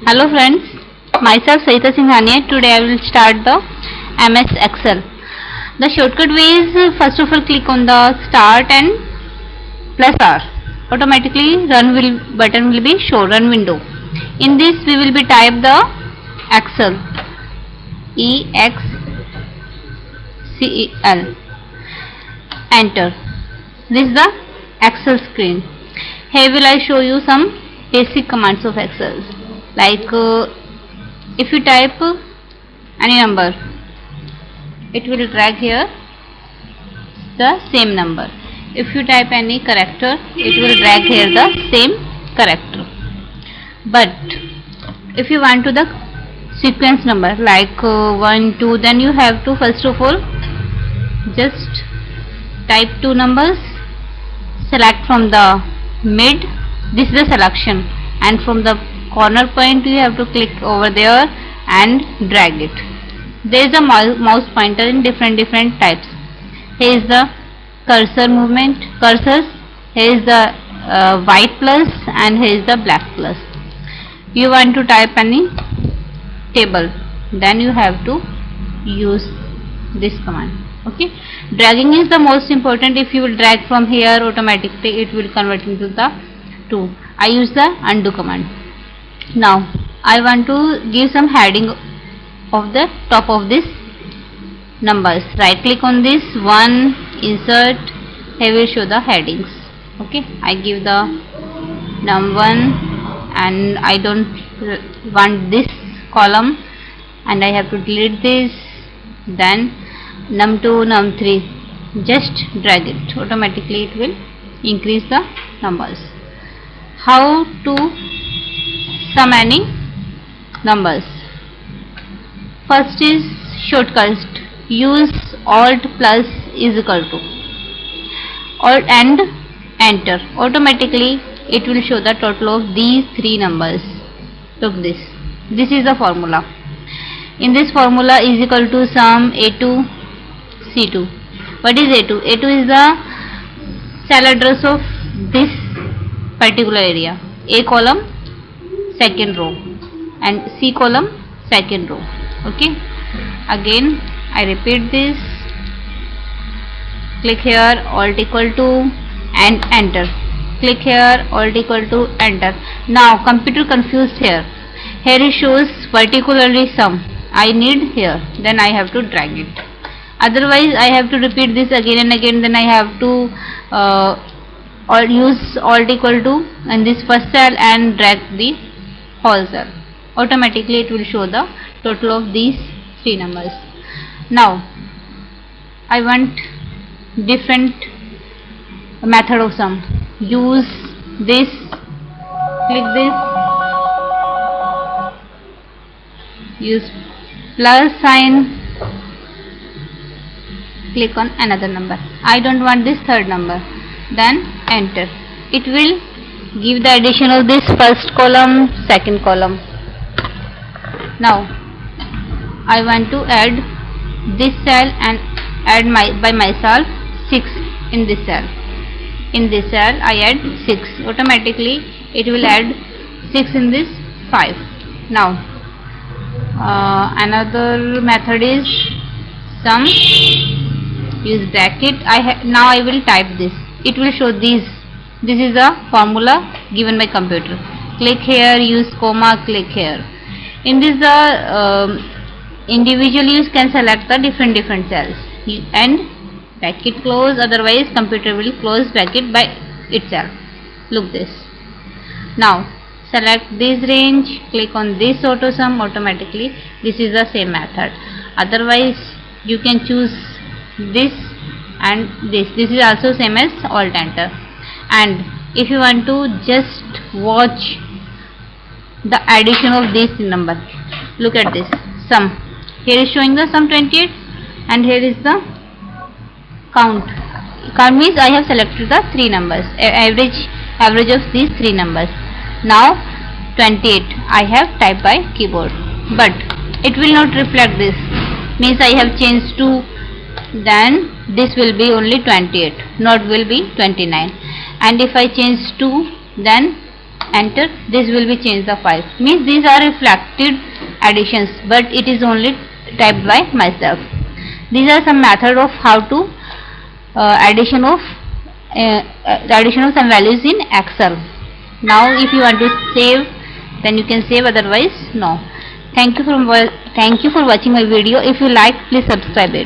Hello friends, myself Saita Singhania. Today I will start the MS Excel. The shortcut way is first of all click on the start and plus R. Automatically button will be show run window. In this we will be type the Excel, EXCEL. Enter. This is the Excel screen. Here will I show you some basic commands of Excel. Like if you type any number, it will drag here the same number. If you type any character, it will drag here the same character. But if you want to the sequence number like 1, 2, then you have to first of all just type two numbers, select from the mid, this is the selection, and from the corner point you have to click over there and drag it. There is a mouse pointer in different types. Here is the cursor movement, cursors. Here is the white plus and here is the black plus. You want to type any table, then you have to use this command. Okay, dragging is the most important. If you will drag from here, automatically it will convert into the 2. I use the undo command. Now I want to give some heading of the top of this numbers. Right click on this one, insert. Here will show the headings. Okay, I give the num1 and I don't want this column and I have to delete this. Then num2, num3, just drag it. Automatically it will increase the numbers. How to sum any numbers? First is shortcut. Use Alt plus is equal to Alt and enter. Automatically it will show the total of these three numbers. Look this. This is the formula. In this formula is equal to sum A2 C2. What is A2? A2 is the cell address of this particular area. A column second row and C column second row. Okay, again I repeat this. Click here, Alt equal to and enter. Click here, Alt equal to enter. Now computer confused here. Here it shows particularly sum. I need here, then I have to drag it. Otherwise I have to repeat this again and again, then I have to or use Alt equal to and this first cell and drag the whole cell. Automatically it will show the total of these three numbers. Now I want different method of sum. Use this, click this, use plus sign, click on another number. I don't want this third number, then enter. It will give the addition of this first column, second column. Now I want to add this cell and add by myself 6 in this cell. In this cell I add 6. Automatically it will add 6 in this 5. Now another method is sum. Use bracket. Now I will type this. It will show these. This is the formula given by computer. Click here, use comma, click here. In this individual use can select the different cells and bracket close, otherwise computer will close bracket by itself. Look this. Now select this range, click on this auto sum. Automatically this is the same method. Otherwise you can choose this and this. This is also same as Alt enter. And if you want to just watch the addition of this number, look at this sum. Here is showing the sum 28 and here is the count. Count means I have selected the three numbers, average of these three numbers. Now 28 I have typed by keyboard, but it will not reflect this, means I have changed to, then this will be only 28, not will be 29. And if I change to, then enter, this will be change the file. Means these are reflected additions, but it is only typed by myself. These are some method of how to addition of some values in Excel. Now if you want to save, then you can save, otherwise no. Thank you for watching my video. If you like, please subscribe it.